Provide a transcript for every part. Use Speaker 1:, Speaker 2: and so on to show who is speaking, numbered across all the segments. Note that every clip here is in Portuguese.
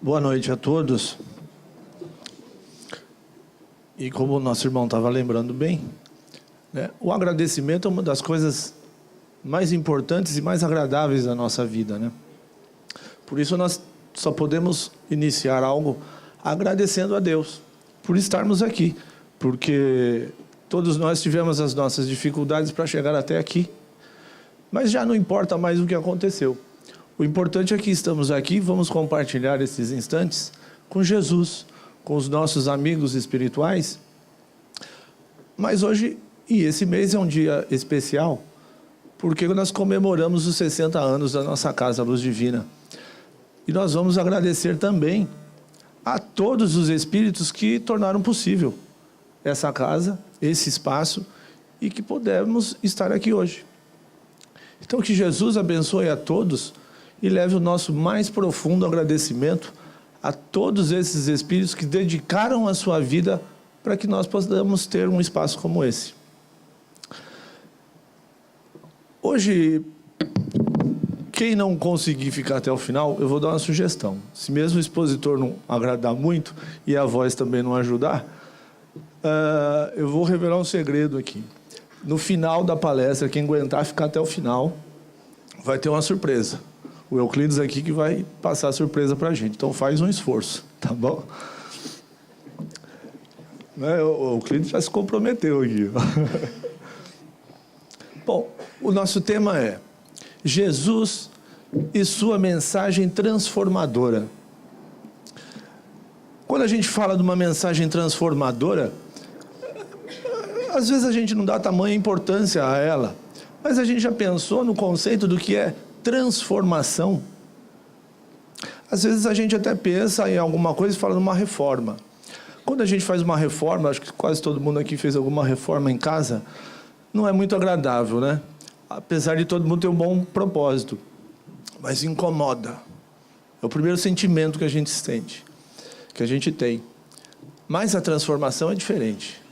Speaker 1: Boa noite a todos. E como o nosso irmão estava lembrando bem, né, o agradecimento é uma das coisas mais importantes e mais agradáveis da nossa vida, né? Por isso nós só podemos iniciar algo agradecendo a Deus por estarmos aqui, porque todos nós tivemos as nossas dificuldades para chegar até aqui, mas já não importa mais o que aconteceu. O importante é que estamos aqui, vamos compartilhar esses instantes com Jesus, com os nossos amigos espirituais. Mas hoje, e esse mês é um dia especial, porque nós comemoramos os 60 anos da nossa Casa Luz Divina. E nós vamos agradecer também a todos os espíritos que tornaram possível essa casa, esse espaço, e que pudemos estar aqui hoje. Então, que Jesus abençoe a todos e leve o nosso mais profundo agradecimento a todos esses espíritos que dedicaram a sua vida para que nós possamos ter um espaço como esse. Hoje, quem não conseguir ficar até o final, eu vou dar uma sugestão. Se mesmo o expositor não agradar muito e a voz também não ajudar, eu vou revelar um segredo aqui. No final da palestra, quem aguentar ficar até o final, vai ter uma surpresa. O Euclides aqui que vai passar a surpresa para a gente. Então faz um esforço, tá bom? O Euclides já se comprometeu aqui. Bom, o nosso tema é Jesus e sua mensagem transformadora. Quando a gente fala de uma mensagem transformadora, às vezes a gente não dá tamanha importância a ela, mas a gente já pensou no conceito do que é transformação? Às vezes a gente até pensa em alguma coisa e fala de uma reforma. Quando a gente faz uma reforma, acho que quase todo mundo aqui fez alguma reforma em casa, não é muito agradável, né? Apesar de todo mundo ter um bom propósito, mas incomoda. É o primeiro sentimento que a gente sente, que a gente tem. Mas a transformação é diferente.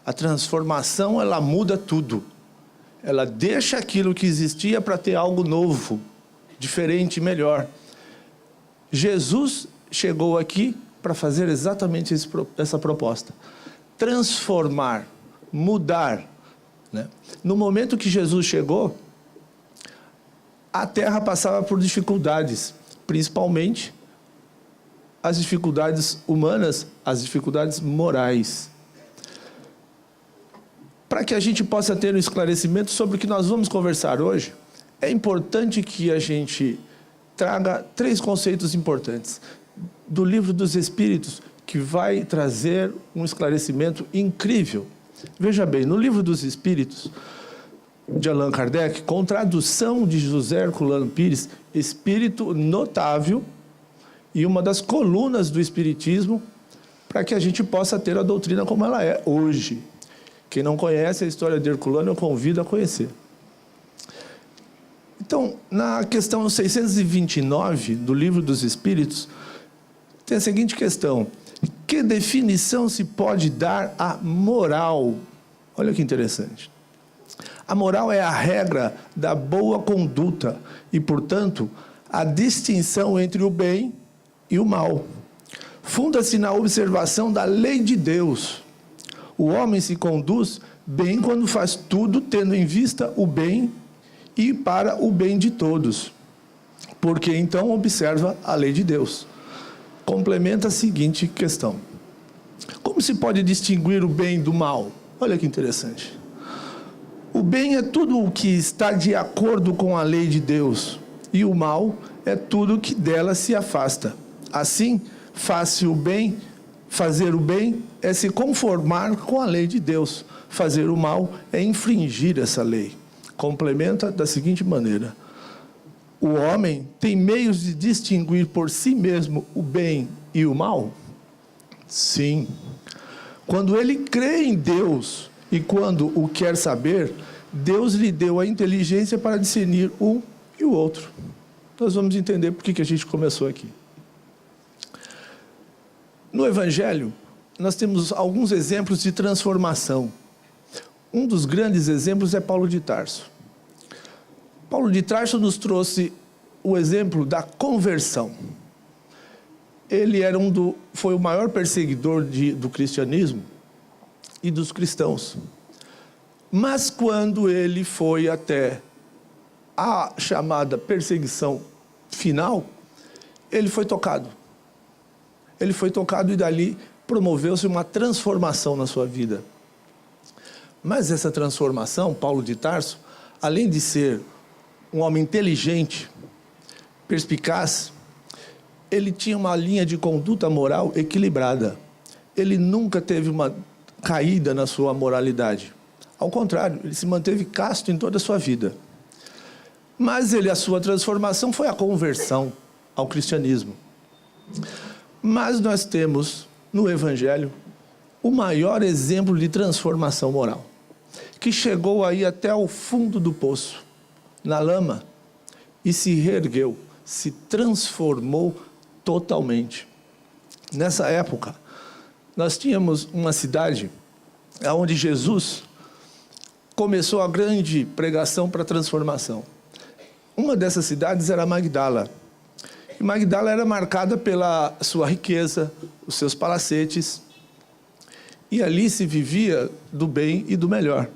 Speaker 1: A transformação, ela muda tudo. Ela deixa aquilo que existia para ter algo novo, diferente, melhor. Jesus chegou aqui para fazer exatamente essa proposta. Transformar, mudar, né? No momento que Jesus chegou, a Terra passava por dificuldades, principalmente as dificuldades humanas, as dificuldades morais. Para que a gente possa ter um esclarecimento sobre o que nós vamos conversar hoje, é importante que a gente traga 3 conceitos importantes do Livro dos Espíritos, que vai trazer um esclarecimento incrível. Veja bem, no Livro dos Espíritos, de Allan Kardec, com tradução de José Herculano Pires, espírito notável e uma das colunas do Espiritismo, para que a gente possa ter a doutrina como ela é hoje. Quem não conhece a história de Herculano, eu convido a conhecer. Então, na questão 629 do Livro dos Espíritos, tem a seguinte questão: que definição se pode dar à moral? Olha que interessante. A moral é a regra da boa conduta e, portanto, a distinção entre o bem e o mal. Funda-se na observação da lei de Deus. O homem se conduz bem quando faz tudo tendo em vista o bem e para o bem de todos, porque então observa a lei de Deus. Complementa a seguinte questão: como se pode distinguir o bem do mal? Olha que interessante. O bem é tudo o que está de acordo com a lei de Deus, e o mal é tudo que dela se afasta. Assim, fazer o bem é se conformar com a lei de Deus. Fazer o mal é infringir essa lei. Complementa da seguinte maneira: o homem tem meios de distinguir por si mesmo o bem e o mal? Sim. Quando ele crê em Deus e quando o quer saber, Deus lhe deu a inteligência para discernir um e o outro. Nós vamos entender por que a gente começou aqui. No Evangelho, nós temos alguns exemplos de transformação. Um dos grandes exemplos é Paulo de Tarso. Paulo de Tarso nos trouxe o exemplo da conversão. ele era foi o maior perseguidor do cristianismo e dos cristãos. Mas quando ele foi até a chamada perseguição final, ele foi tocado. Ele foi tocado e dali promoveu-se uma transformação na sua vida. Mas essa transformação, Paulo de Tarso, além de ser um homem inteligente, perspicaz, ele tinha uma linha de conduta moral equilibrada. Ele nunca teve uma caída na sua moralidade. Ao contrário, ele se manteve casto em toda a sua vida. Mas a sua transformação foi a conversão ao cristianismo. Mas nós temos no Evangelho o maior exemplo de transformação moral, que chegou aí até o fundo do poço, na lama, e se reergueu, se transformou totalmente. Nessa época, nós tínhamos uma cidade onde Jesus começou a grande pregação para a transformação. Uma dessas cidades era Magdala. E Magdala era marcada pela sua riqueza, os seus palacetes, e ali se vivia do bem e do melhor.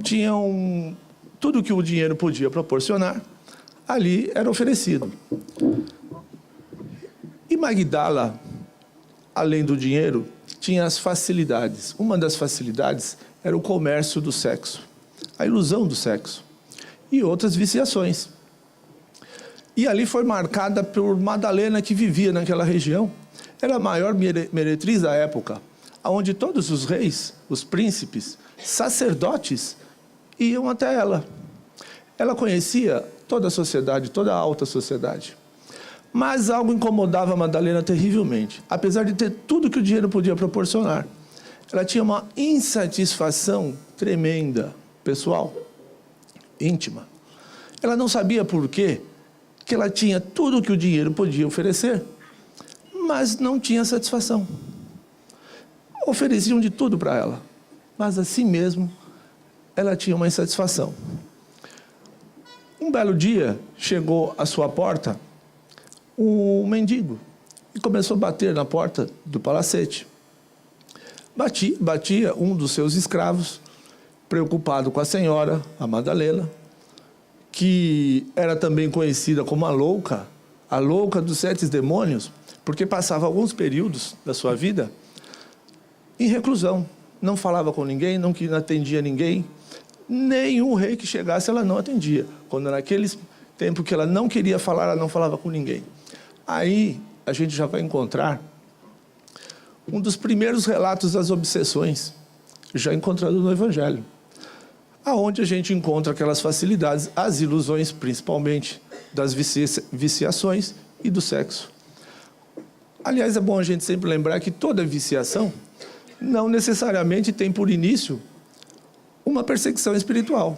Speaker 1: Tinham tudo que o dinheiro podia proporcionar, ali era oferecido. E Magdala, além do dinheiro, tinha as facilidades. Uma das facilidades era o comércio do sexo, a ilusão do sexo, e outras viciações. E ali foi marcada por Madalena, que vivia naquela região. Era a maior meretriz da época, onde todos os reis, os príncipes, sacerdotes, iam até ela. Ela conhecia toda a sociedade, toda a alta sociedade. Mas algo incomodava a Madalena terrivelmente. Apesar de ter tudo que o dinheiro podia proporcionar, ela tinha uma insatisfação tremenda, pessoal, íntima. Ela não sabia por quê, que ela tinha tudo que o dinheiro podia oferecer, mas não tinha satisfação. Ofereciam de tudo para ela, mas assim mesmo ela tinha uma insatisfação. Um belo dia, chegou à sua porta um mendigo e começou a bater na porta do palacete. Batia um dos seus escravos, preocupado com a senhora, a Madalena, que era também conhecida como a louca dos 7 demônios, porque passava alguns períodos da sua vida em reclusão. Não falava com ninguém, não atendia ninguém. Nenhum rei que chegasse ela não atendia. Quando naquele tempo que ela não queria falar, ela não falava com ninguém. Aí a gente já vai encontrar um dos primeiros relatos das obsessões, já encontrado no Evangelho, aonde a gente encontra aquelas facilidades, as ilusões, principalmente das viciações e do sexo. Aliás, é bom a gente sempre lembrar que toda viciação não necessariamente tem por início uma perseguição espiritual,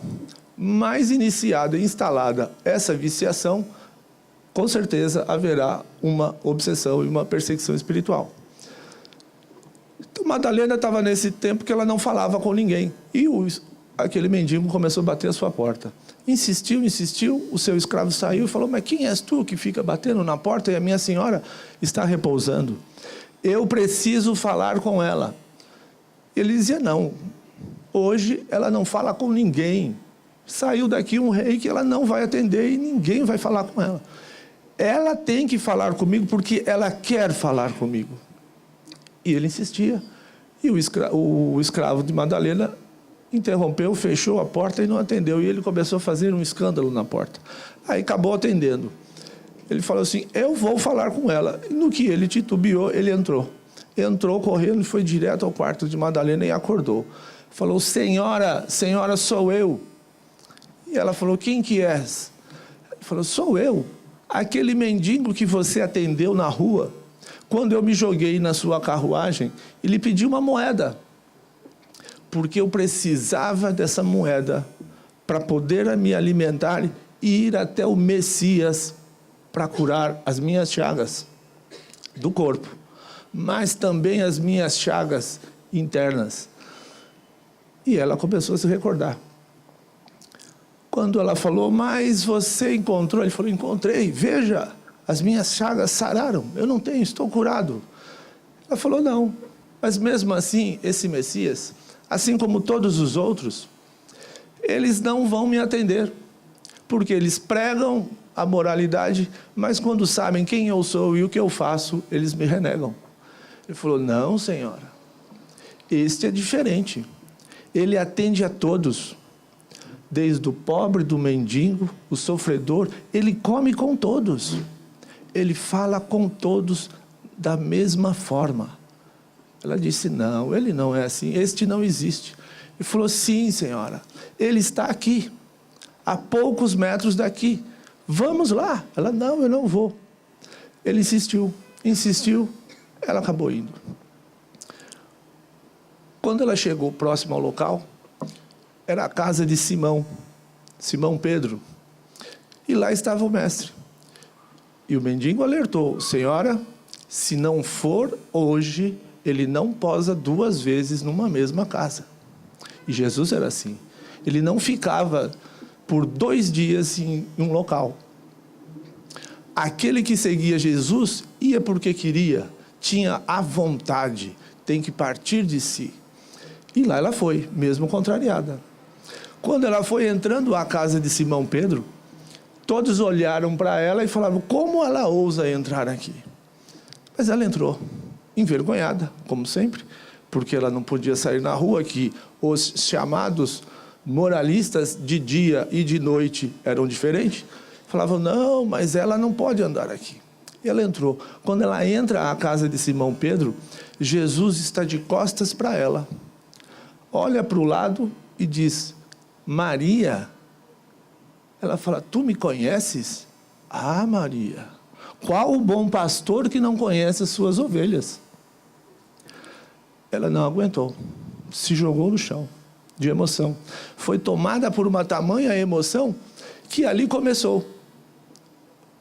Speaker 1: mas iniciada e instalada essa viciação, com certeza haverá uma obsessão e uma perseguição espiritual. Então, Madalena estava nesse tempo que ela não falava com ninguém, e aquele mendigo começou a bater a sua porta. Insistiu, o seu escravo saiu e falou: mas quem és tu que fica batendo na porta e a minha senhora está repousando? Eu preciso falar com ela. Ele dizia: não, hoje ela não fala com ninguém. Saiu daqui um rei que ela não vai atender e ninguém vai falar com ela. Ela tem que falar comigo porque ela quer falar comigo. E ele insistia. E o escravo de Madalena interrompeu, fechou a porta e não atendeu. E ele começou a fazer um escândalo na porta. Aí acabou atendendo. Ele falou assim: eu vou falar com ela. E no que ele titubeou, ele entrou. Entrou correndo e foi direto ao quarto de Madalena e acordou. Falou: senhora, sou eu. E ela falou: quem que és? Ele falou: sou eu, aquele mendigo que você atendeu na rua, quando eu me joguei na sua carruagem e lhe pedi uma moeda, porque eu precisava dessa moeda para poder me alimentar e ir até o Messias para curar as minhas chagas do corpo, mas também as minhas chagas internas. E ela começou a se recordar. Quando ela falou: mas você encontrou? Ele falou: encontrei, veja, as minhas chagas sararam, eu não tenho, estou curado. Ela falou, não, mas mesmo assim, esse Messias, assim como todos os outros, eles não vão me atender, porque eles pregam a moralidade, mas quando sabem quem eu sou e o que eu faço, eles me renegam. Ele falou, não, senhora, este é diferente. Ele atende a todos, desde o pobre, do mendigo, o sofredor, ele come com todos. Ele fala com todos da mesma forma. Ela disse, não, ele não é assim, este não existe. Ele falou, sim, senhora, ele está aqui, a poucos metros daqui. Vamos lá. Ela, não, eu não vou. Ele insistiu, ela acabou indo. Quando ela chegou próximo ao local, era a casa de Simão Pedro. E lá estava o mestre. E o mendigo alertou, senhora, se não for hoje, ele não posa 2 vezes numa mesma casa. E Jesus era assim. Ele não ficava por 2 dias em um local. Aquele que seguia Jesus ia porque queria, tinha a vontade, tem que partir de si. E lá ela foi, mesmo contrariada. Quando ela foi entrando à casa de Simão Pedro, todos olharam para ela e falavam, como ela ousa entrar aqui? Mas ela entrou, envergonhada, como sempre, porque ela não podia sair na rua, que os chamados moralistas de dia e de noite eram diferentes. Falavam, não, mas ela não pode andar aqui. E ela entrou. Quando ela entra à casa de Simão Pedro, Jesus está de costas para ela. Olha para o lado e diz, Maria. Ela fala, tu me conheces? Ah, Maria, qual o bom pastor que não conhece as suas ovelhas? Ela não aguentou, se jogou no chão, de emoção. Foi tomada por uma tamanha emoção, que ali começou.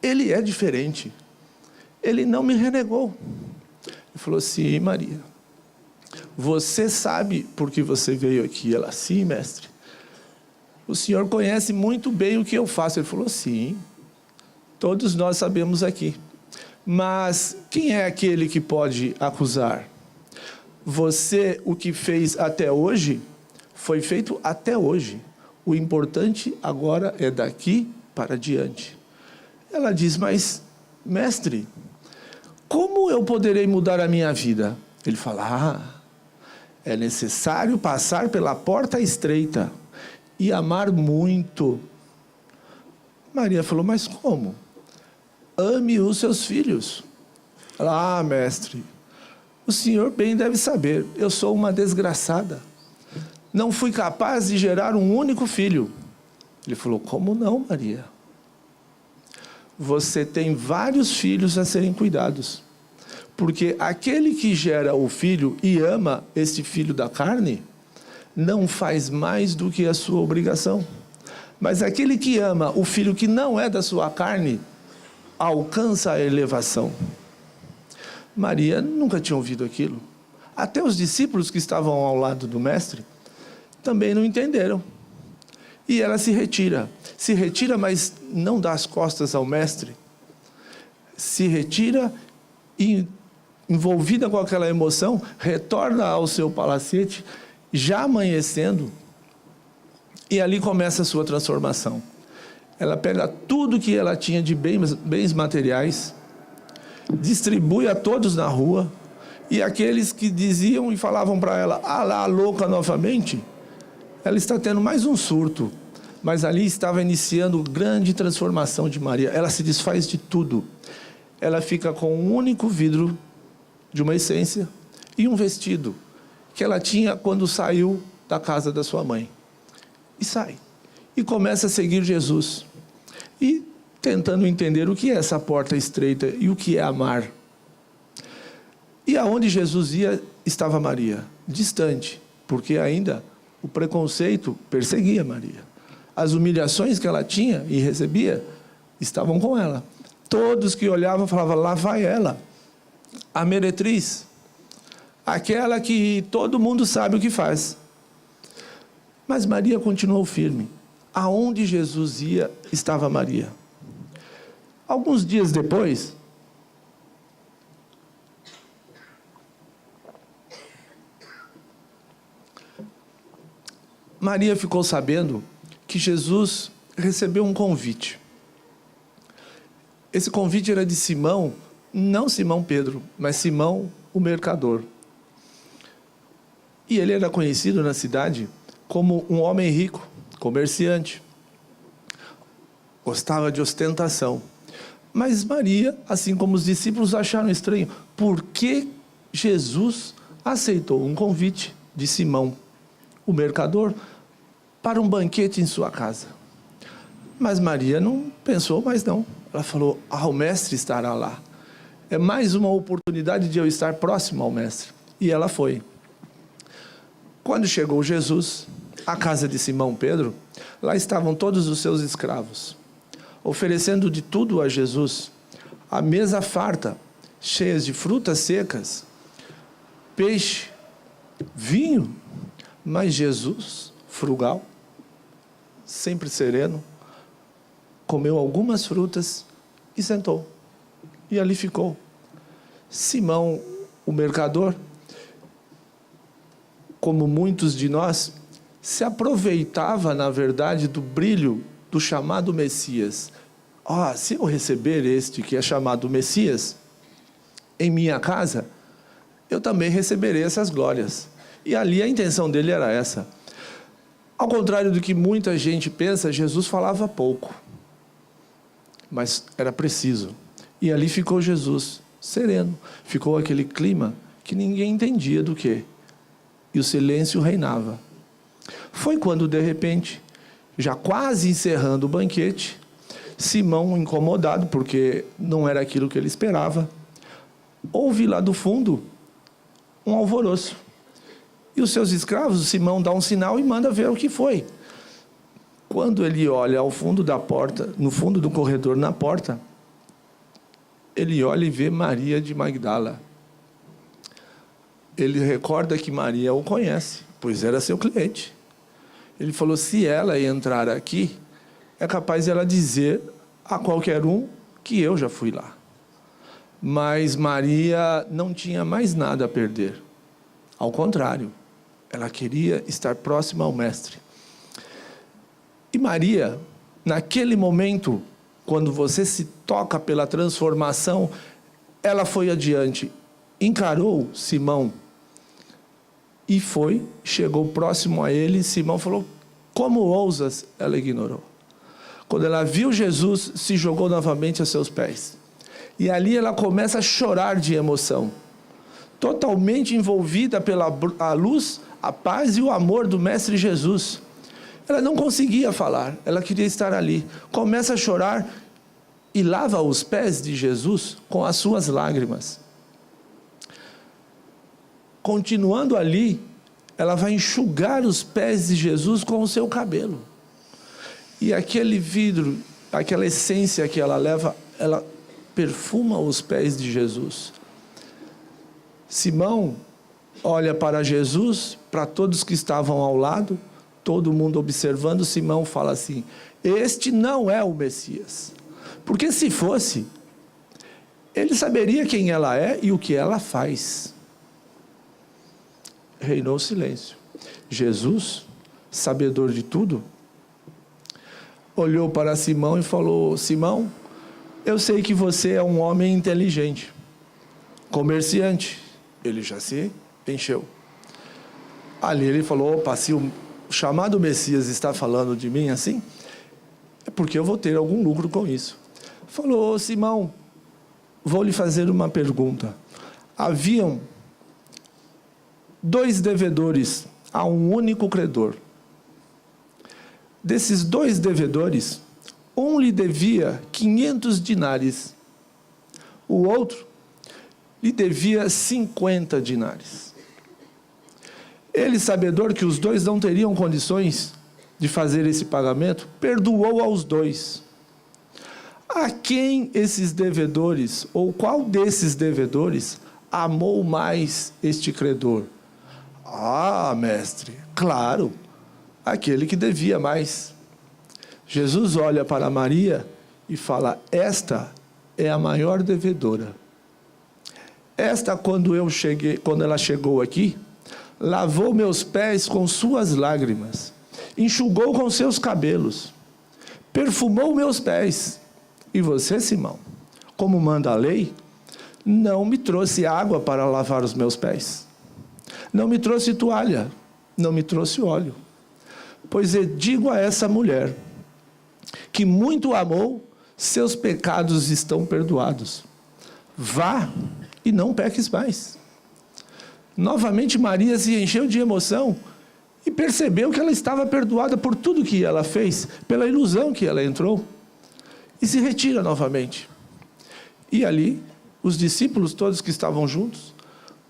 Speaker 1: Ele é diferente. Ele não me renegou. Ele falou, sim, Maria. Você sabe por que você veio aqui? Ela, sim, mestre. O senhor conhece muito bem o que eu faço. Ele falou, sim. Todos nós sabemos aqui. Mas quem é aquele que pode acusar? Você, o que fez até hoje, foi feito até hoje. O importante agora é daqui para diante. Ela diz, mas, mestre, como eu poderei mudar a minha vida? Ele fala, é necessário passar pela porta estreita e amar muito. Maria falou, mas como? Ame os seus filhos. Ela, mestre, o senhor bem deve saber, eu sou uma desgraçada. Não fui capaz de gerar um único filho. Ele falou, como não, Maria? Você tem vários filhos a serem cuidados. Porque aquele que gera o filho e ama este filho da carne, não faz mais do que a sua obrigação. Mas aquele que ama o filho que não é da sua carne, alcança a elevação. Maria nunca tinha ouvido aquilo. Até os discípulos que estavam ao lado do mestre também não entenderam. E ela se retira, mas não dá as costas ao mestre. Se retira e, envolvida com aquela emoção, retorna ao seu palacete, já amanhecendo, e ali começa a sua transformação. Ela pega tudo que ela tinha de bens materiais, distribui a todos na rua, e aqueles que diziam e falavam para ela, lá, louca novamente, ela está tendo mais um surto, mas ali estava iniciando grande transformação de Maria. Ela se desfaz de tudo. Ela fica com um único vidro de uma essência e um vestido que ela tinha quando saiu da casa da sua mãe. E sai. E começa a seguir Jesus. E tentando entender o que é essa porta estreita e o que é amar. E aonde Jesus ia, estava Maria, distante, porque ainda o preconceito perseguia Maria. As humilhações que ela tinha e recebia estavam com ela. Todos que olhavam falavam, lá vai ela, a meretriz, aquela que todo mundo sabe o que faz. Mas Maria continuou firme. Aonde Jesus ia, estava Maria. Alguns dias depois, Maria ficou sabendo que Jesus recebeu um convite. Esse convite era de Simão, não Simão Pedro, mas Simão o mercador. E ele era conhecido na cidade como um homem rico, comerciante. Gostava de ostentação. Mas Maria, assim como os discípulos, acharam estranho. Por que Jesus aceitou um convite de Simão, o mercador, para um banquete em sua casa? Mas Maria não pensou mais não. Ela falou, o mestre estará lá. É mais uma oportunidade de eu estar próximo ao mestre. E ela foi. Quando chegou Jesus à casa de Simão Pedro, lá estavam todos os seus escravos, oferecendo de tudo a Jesus. A mesa farta, cheia de frutas secas, peixe, vinho. Mas Jesus, frugal, sempre sereno, comeu algumas frutas e sentou. E ali ficou. Simão, o mercador, como muitos de nós, se aproveitava, na verdade, do brilho do chamado Messias. Se eu receber este que é chamado Messias em minha casa, eu também receberei essas glórias. E ali a intenção dele era essa. Ao contrário do que muita gente pensa, Jesus falava pouco, mas era preciso. E ali ficou Jesus, sereno. Ficou aquele clima que ninguém entendia do quê. E o silêncio reinava. Foi quando, de repente, já quase encerrando o banquete, Simão, incomodado, porque não era aquilo que ele esperava, ouve lá do fundo um alvoroço. E os seus escravos, Simão dá um sinal e manda ver o que foi. Quando ele olha ao fundo da porta, no fundo do corredor, na porta, ele olha e vê Maria de Magdala. Ele recorda que Maria o conhece, pois era seu cliente. Ele falou, se ela entrar aqui, é capaz de ela dizer a qualquer um que eu já fui lá. Mas Maria não tinha mais nada a perder. Ao contrário, ela queria estar próxima ao mestre. E Maria, naquele momento, quando você se toca pela transformação, ela foi adiante, encarou Simão e chegou próximo a ele. Simão falou, como ousas? Ela ignorou. Quando ela viu Jesus, se jogou novamente a seus pés. E ali ela começa a chorar de emoção, totalmente envolvida pela a luz, a paz e o amor do Mestre Jesus. Ela não conseguia falar, ela queria estar ali. Começa a chorar e lava os pés de Jesus com as suas lágrimas. Continuando ali, ela vai enxugar os pés de Jesus com o seu cabelo. E aquele vidro, aquela essência que ela leva, ela perfuma os pés de Jesus. Simão olha para Jesus, para todos que estavam ao lado, todo mundo observando. Simão fala assim, este não é o Messias. Porque se fosse, ele saberia quem ela é e o que ela faz. Reinou o silêncio. Jesus, sabedor de tudo, olhou para Simão e falou, Simão, eu sei que você é um homem inteligente, comerciante. Ele já se encheu. Ali ele falou, opa, se o chamado Messias está falando de mim assim, é porque eu vou ter algum lucro com isso. Falou, Simão, vou lhe fazer uma pergunta. Haviam 2 devedores a um único credor. Desses 2 devedores, um lhe devia 500 dinares, o outro lhe devia 50 dinares. Ele, sabedor que os 2 não teriam condições de fazer esse pagamento, perdoou aos 2. A quem esses devedores, ou qual desses devedores, amou mais este credor? Mestre, claro, aquele que devia mais. Jesus olha para Maria e fala: esta é a maior devedora. Esta, quando ela chegou aqui, lavou meus pés com suas lágrimas, enxugou com seus cabelos, perfumou meus pés. E você, Simão, como manda a lei, não me trouxe água para lavar os meus pés. Não me trouxe toalha, não me trouxe óleo. Pois eu digo a essa mulher, que muito amou, seus pecados estão perdoados. Vá e não peques mais. Novamente Maria se encheu de emoção e percebeu que ela estava perdoada por tudo que ela fez, pela ilusão que ela entrou, e se retira novamente. E ali, os discípulos todos que estavam juntos,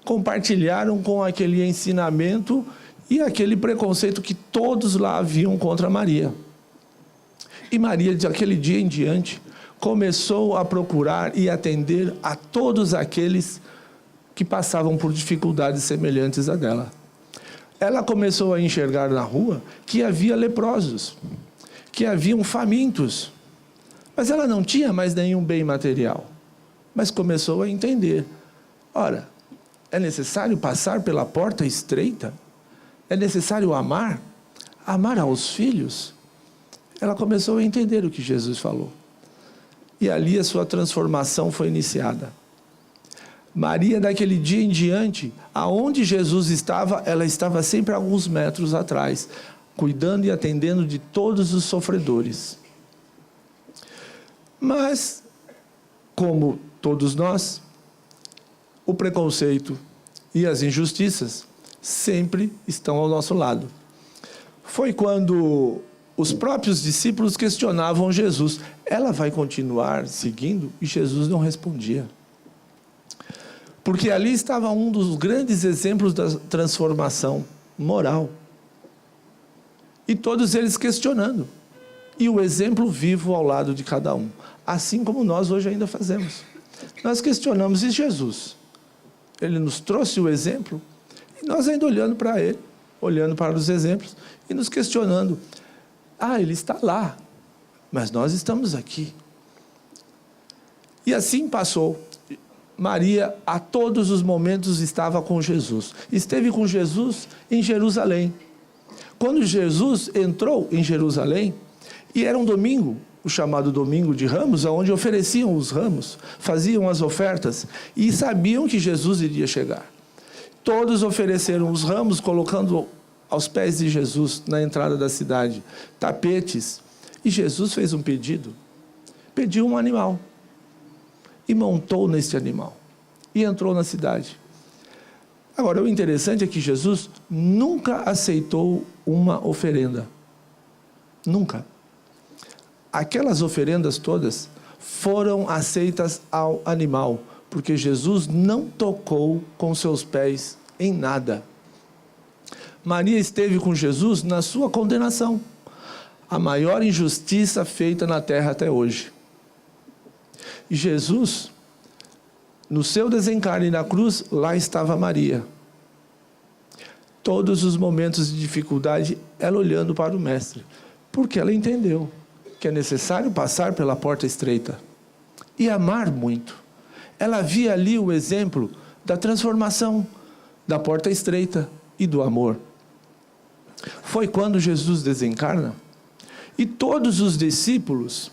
Speaker 1: compartilharam com aquele ensinamento e aquele preconceito que todos lá haviam contra Maria. E Maria, daquele dia em diante, começou a procurar e atender a todos aqueles que passavam por dificuldades semelhantes a dela. Ela começou a enxergar na rua que havia leprosos, que haviam famintos, mas ela não tinha mais nenhum bem material. Mas começou a entender, ora, é necessário passar pela porta estreita? É necessário amar aos filhos? Ela começou a entender o que Jesus falou. E ali a sua transformação foi iniciada. Maria, daquele dia em diante, aonde Jesus estava, ela estava sempre a alguns metros atrás, cuidando e atendendo de todos os sofredores. Mas, como todos nós, o preconceito e as injustiças sempre estão ao nosso lado. Foi quando os próprios discípulos questionavam Jesus: ela vai continuar seguindo? E Jesus não respondia. Porque ali estava um dos grandes exemplos da transformação moral. E todos eles questionando. E o exemplo vivo ao lado de cada um. Assim como nós hoje ainda fazemos. Nós questionamos: e Jesus? Ele nos trouxe o exemplo, e nós ainda olhando para ele, olhando para os exemplos, e nos questionando: ele está lá, mas nós estamos aqui. E assim passou. Maria, a todos os momentos, estava com Jesus. Esteve com Jesus em Jerusalém. Quando Jesus entrou em Jerusalém, e era um domingo, o chamado Domingo de Ramos, onde ofereciam os ramos, faziam as ofertas, e sabiam que Jesus iria chegar. Todos ofereceram os ramos, colocando aos pés de Jesus, na entrada da cidade, tapetes. E Jesus fez um pedido. Pediu um animal. E montou nesse animal. E entrou na cidade. Agora, o interessante é que Jesus nunca aceitou uma oferenda. Nunca. Aquelas oferendas todas foram aceitas ao animal, porque Jesus não tocou com seus pés em nada. Maria esteve com Jesus na sua condenação, a maior injustiça feita na terra até hoje. E Jesus, no seu desencarne na cruz, lá estava Maria. Todos os momentos de dificuldade, ela olhando para o Mestre, porque ela entendeu que é necessário passar pela porta estreita e amar muito. Ela via ali o exemplo da transformação, da porta estreita e do amor. Foi quando Jesus desencarna e todos os discípulos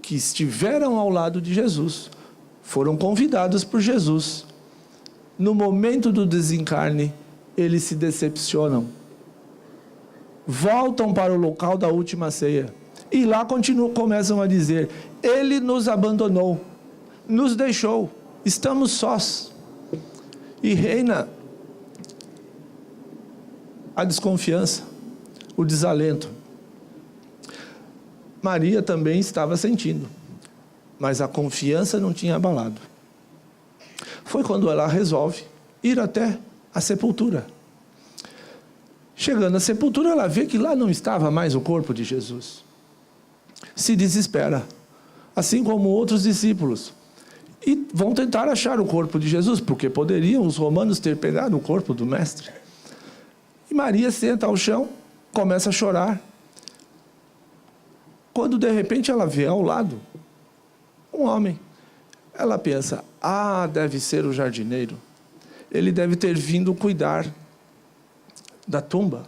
Speaker 1: que estiveram ao lado de Jesus foram convidados por Jesus. No momento do desencarne, eles se decepcionam. Voltam para o local da última ceia. E lá começam a dizer: ele nos abandonou, nos deixou, estamos sós. E reina a desconfiança, o desalento. Maria também estava sentindo, mas a confiança não tinha abalado. Foi quando ela resolve ir até a sepultura. Chegando à sepultura, ela vê que lá não estava mais o corpo de Jesus. Se desespera, assim como outros discípulos. E vão tentar achar o corpo de Jesus, porque poderiam os romanos ter pegado o corpo do mestre. E Maria senta ao chão, começa a chorar. Quando de repente ela vê ao lado um homem. Ela pensa, deve ser o jardineiro. Ele deve ter vindo cuidar da tumba.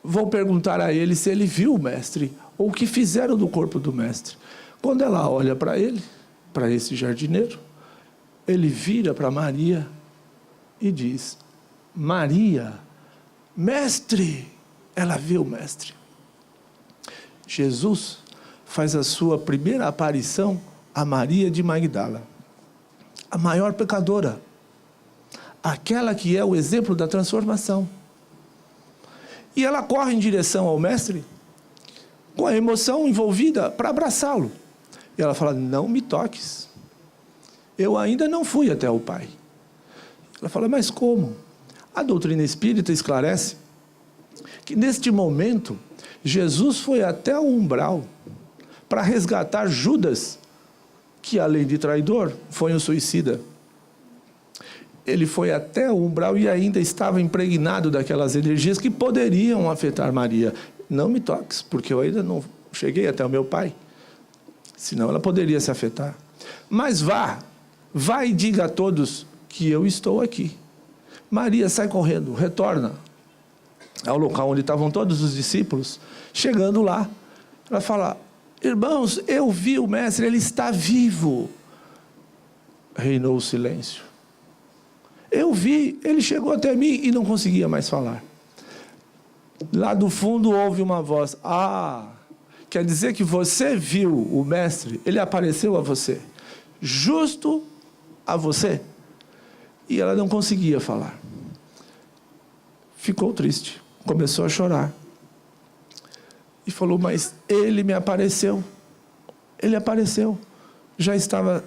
Speaker 1: Vou perguntar a ele se ele viu o mestre, ou o que fizeram do corpo do mestre. Quando ela olha para ele, para esse jardineiro, ele vira para Maria e diz, Maria, mestre! Ela vê o mestre. Jesus faz a sua primeira aparição a Maria de Magdala, a maior pecadora, aquela que é o exemplo da transformação. E ela corre em direção ao mestre, com a emoção envolvida, para abraçá-lo. E ela fala, não me toques, eu ainda não fui até o Pai. Ela fala, mas como? A doutrina espírita esclarece que neste momento, Jesus foi até o umbral para resgatar Judas, que além de traidor, foi um suicida. Ele foi até o umbral e ainda estava impregnado daquelas energias que poderiam afetar Maria. Não me toques, porque eu ainda não cheguei até o meu Pai. Senão ela poderia se afetar. Mas vá e diga a todos que eu estou aqui. Maria sai correndo, retorna ao local onde estavam todos os discípulos. Chegando lá, ela fala, irmãos, eu vi o mestre, ele está vivo. Reinou o silêncio. Eu vi, ele chegou até mim e não conseguia mais falar. Lá do fundo houve uma voz, quer dizer que você viu o mestre, ele apareceu a você, justo a você. E ela não conseguia falar. Ficou triste, começou a chorar. E falou, mas ele me apareceu. Ele apareceu. Já estava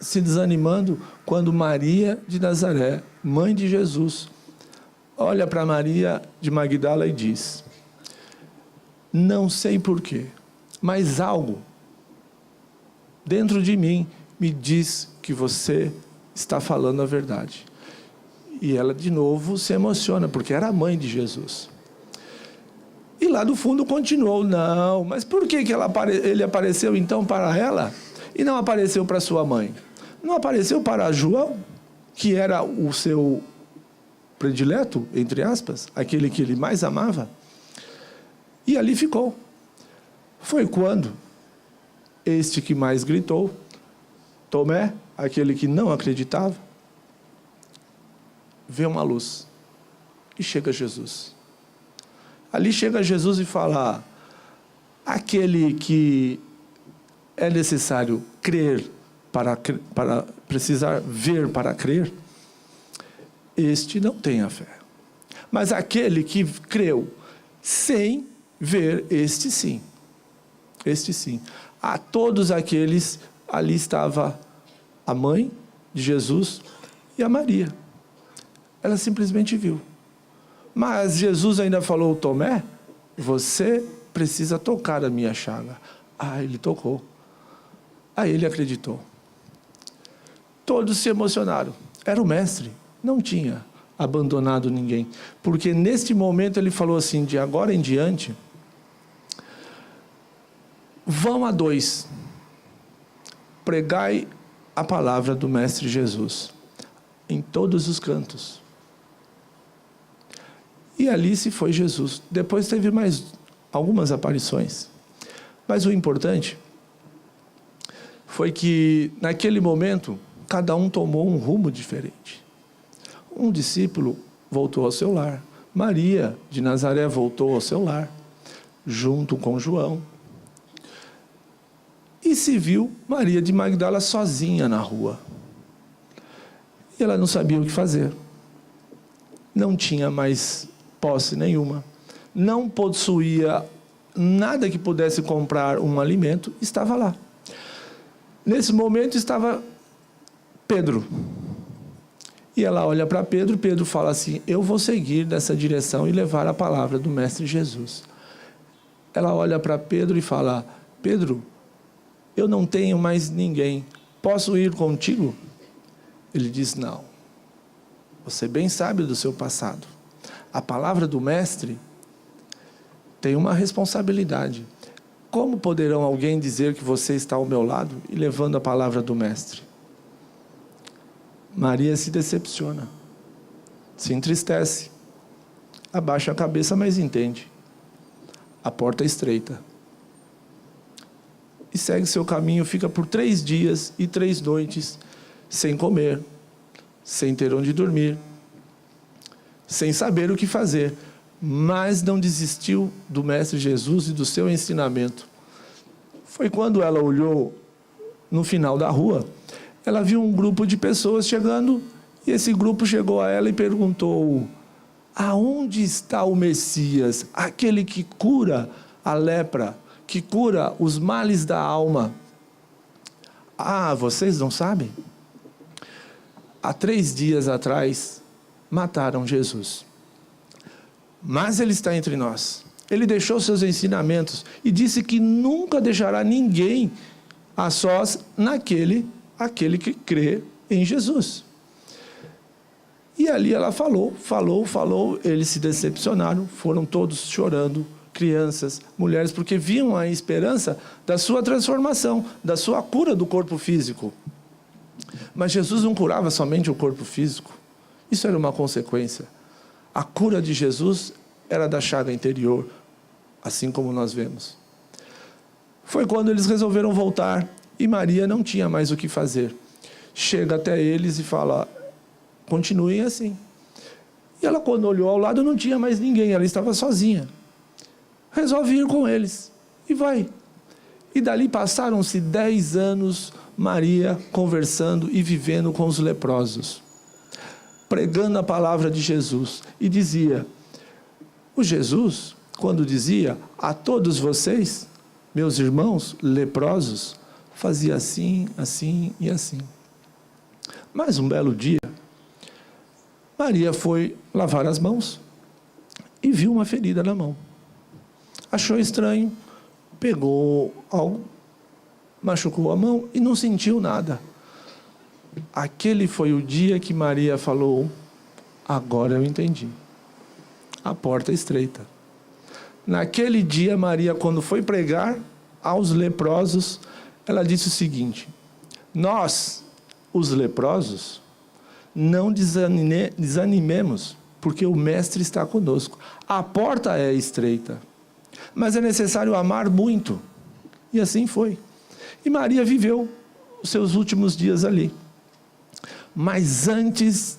Speaker 1: se desanimando quando Maria de Nazaré, mãe de Jesus, olha para Maria de Magdala e diz, não sei porquê, mas algo dentro de mim me diz que você está falando a verdade. E ela de novo se emociona, porque era a mãe de Jesus. E lá do fundo continuou, não, mas por que ele apareceu então para ela e não apareceu para sua mãe? Não apareceu para João, que era o seu predileto, entre aspas, aquele que ele mais amava? E ali ficou. Foi quando este que mais gritou, Tomé, aquele que não acreditava, vê uma luz e chega Jesus. Ali chega Jesus e fala, aquele que é necessário crer para precisar ver para crer, este não tem a fé. Mas aquele que creu sem ver, este sim. Este sim. A todos aqueles, ali estava a mãe de Jesus e a Maria. Ela simplesmente viu. Mas Jesus ainda falou, Tomé, você precisa tocar a minha chaga. Ele tocou. Aí ele acreditou. Todos se emocionaram. Era o mestre. Não tinha abandonado ninguém. Porque neste momento ele falou assim, de agora em diante, vão a dois, pregai a palavra do mestre Jesus, em todos os cantos. E ali se foi Jesus. Depois teve mais algumas aparições. Mas o importante foi que, naquele momento, cada um tomou um rumo diferente. Um discípulo voltou ao seu lar. Maria de Nazaré voltou ao seu lar, junto com João. E se viu Maria de Magdala sozinha na rua. E ela não sabia o que fazer. Não tinha mais posse nenhuma. Não possuía nada que pudesse comprar um alimento. Estava lá. Nesse momento estava Pedro. E ela olha para Pedro. Pedro fala assim, eu vou seguir nessa direção e levar a palavra do Mestre Jesus. Ela olha para Pedro e fala, Pedro, eu não tenho mais ninguém. Posso ir contigo? Ele diz, não. Você bem sabe do seu passado. A palavra do Mestre tem uma responsabilidade. Como poderão alguém dizer que você está ao meu lado e levando a palavra do Mestre? Maria se decepciona, se entristece, abaixa a cabeça, mas entende. A porta é estreita. E segue seu caminho, fica por 3 dias e 3 noites, sem comer, sem ter onde dormir, sem saber o que fazer, mas não desistiu do Mestre Jesus e do seu ensinamento. Foi quando ela olhou no final da rua, ela viu um grupo de pessoas chegando, e esse grupo chegou a ela e perguntou: aonde está o Messias, aquele que cura a lepra, que cura os males da alma? Ah, vocês não sabem? Há 3 dias atrás, mataram Jesus. Mas Ele está entre nós. Ele deixou seus ensinamentos e disse que nunca deixará ninguém a sós aquele que crê em Jesus. E ali ela falou, eles se decepcionaram, foram todos chorando, crianças, mulheres, porque viam a esperança da sua transformação, da sua cura do corpo físico. Mas Jesus não curava somente o corpo físico. Isso era uma consequência. A cura de Jesus era da chaga interior, assim como nós vemos. Foi quando eles resolveram voltar e Maria não tinha mais o que fazer. Chega até eles e fala: continuem assim. E ela, quando olhou ao lado, não tinha mais ninguém, ela estava sozinha. Resolve ir com eles e vai. E dali passaram-se 10 anos, Maria conversando e vivendo com os leprosos, pregando a palavra de Jesus. E dizia, o Jesus, quando dizia a todos vocês, meus irmãos leprosos, fazia assim, assim e assim. Mas um belo dia, Maria foi lavar as mãos e viu uma ferida na mão. Achou estranho, pegou algo, machucou a mão e não sentiu nada. Aquele foi o dia que Maria falou: agora eu entendi. A porta é estreita. Naquele dia, Maria, quando foi pregar aos leprosos, ela disse o seguinte: nós, os leprosos, não desanimemos, porque o Mestre está conosco. A porta é estreita, mas é necessário amar muito. E assim foi. E Maria viveu os seus últimos dias ali. Mas antes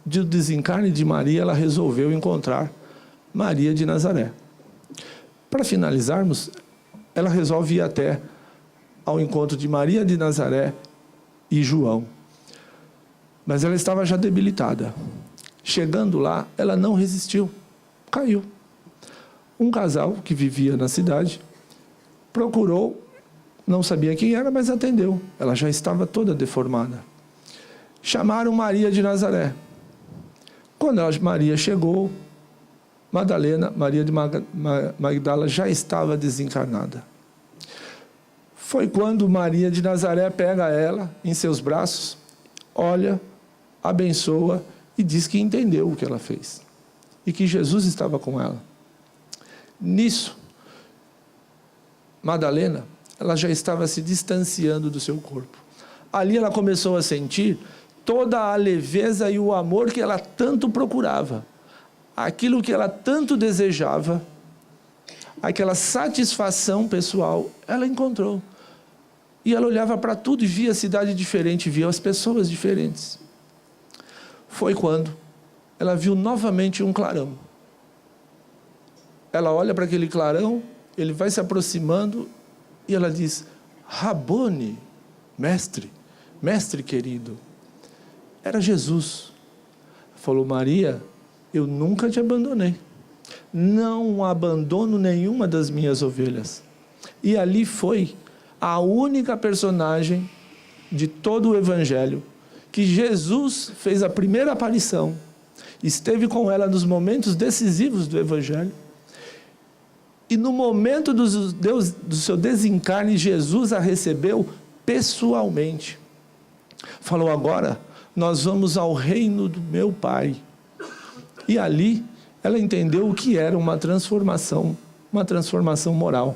Speaker 1: do desencarne de Maria, ela resolveu encontrar Maria de Nazaré. Para finalizarmos, ela resolve ir até ao encontro de Maria de Nazaré e João. Mas ela estava já debilitada. Chegando lá, ela não resistiu, caiu. Um casal que vivia na cidade procurou, não sabia quem era, mas atendeu. Ela já estava toda deformada. Chamaram Maria de Nazaré. Quando Maria chegou, Maria de Magdala já estava desencarnada. Foi quando Maria de Nazaré pega ela em seus braços, olha, abençoa e diz que entendeu o que ela fez e que Jesus estava com ela. Nisso, Madalena, ela já estava se distanciando do seu corpo. Ali ela começou a sentir toda a leveza e o amor que ela tanto procurava. Aquilo que ela tanto desejava, aquela satisfação pessoal, ela encontrou. E ela olhava para tudo e via a cidade diferente, via as pessoas diferentes. Foi quando ela viu novamente um clarão. Ela olha para aquele clarão, ele vai se aproximando e ela diz: Rabone, mestre, mestre querido. Era Jesus. Falou: Maria, eu nunca te abandonei. Não abandono nenhuma das minhas ovelhas. E ali foi a única personagem de todo o Evangelho que Jesus fez a primeira aparição, esteve com ela nos momentos decisivos do Evangelho, e no momento do seu desencarne, Jesus a recebeu pessoalmente. Falou: agora nós vamos ao reino do meu Pai. E ali ela entendeu o que era uma transformação moral.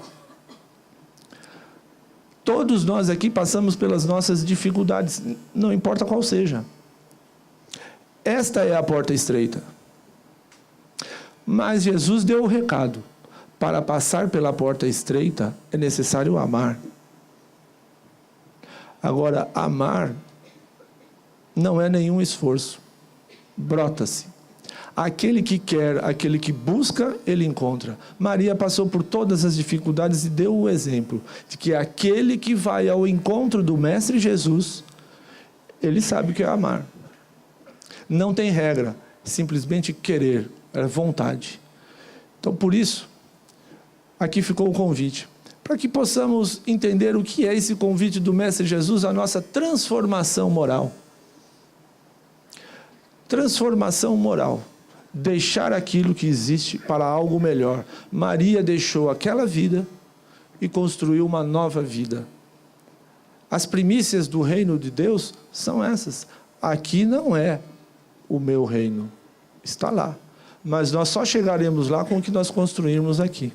Speaker 1: Todos nós aqui passamos pelas nossas dificuldades, não importa qual seja. Esta é a porta estreita. Mas Jesus deu o recado. Para passar pela porta estreita, é necessário amar. Agora, amar não é nenhum esforço. Brota-se. Aquele que quer, aquele que busca, ele encontra. Maria passou por todas as dificuldades e deu o exemplo de que aquele que vai ao encontro do Mestre Jesus, ele sabe o que é amar. Não tem regra, simplesmente querer, é vontade. Então, por isso, aqui ficou o convite. Para que possamos entender o que é esse convite do Mestre Jesus, a nossa transformação moral. Transformação moral. Deixar aquilo que existe para algo melhor. Maria deixou aquela vida e construiu uma nova vida. As primícias do reino de Deus são essas. Aqui não é o meu reino. Está lá. Mas nós só chegaremos lá com o que nós construirmos aqui.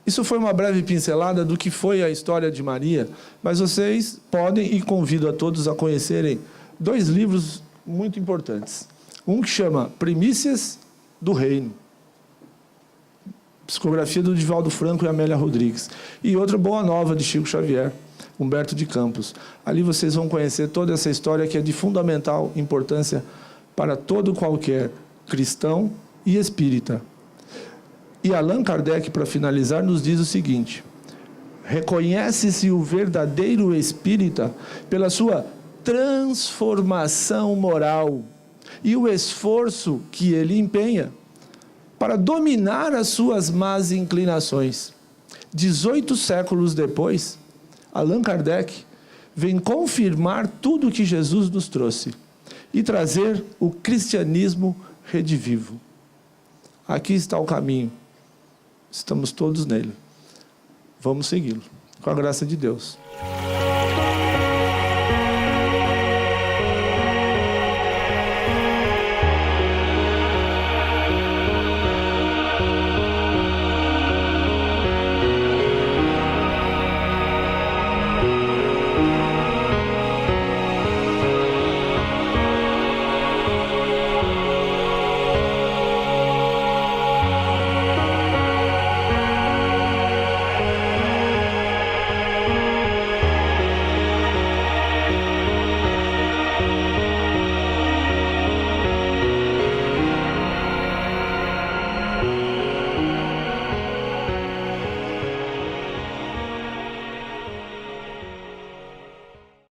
Speaker 1: Isso foi uma breve pincelada do que foi a história de Maria, mas vocês podem, e convido a todos a conhecerem, 2 livros muito importantes. Um que chama Primícias do Reino, psicografia do Divaldo Franco e Amélia Rodrigues. E outra, Boa Nova, de Chico Xavier, Humberto de Campos. Ali vocês vão conhecer toda essa história que é de fundamental importância para todo qualquer cristão e espírita. E Allan Kardec, para finalizar, nos diz o seguinte: reconhece-se o verdadeiro espírita pela sua transformação moral e o esforço que ele empenha para dominar as suas más inclinações. 18 séculos depois, Allan Kardec vem confirmar tudo o que Jesus nos trouxe e trazer o cristianismo redivivo. Aqui está o caminho. Estamos todos nele. Vamos segui-lo, com a graça de Deus.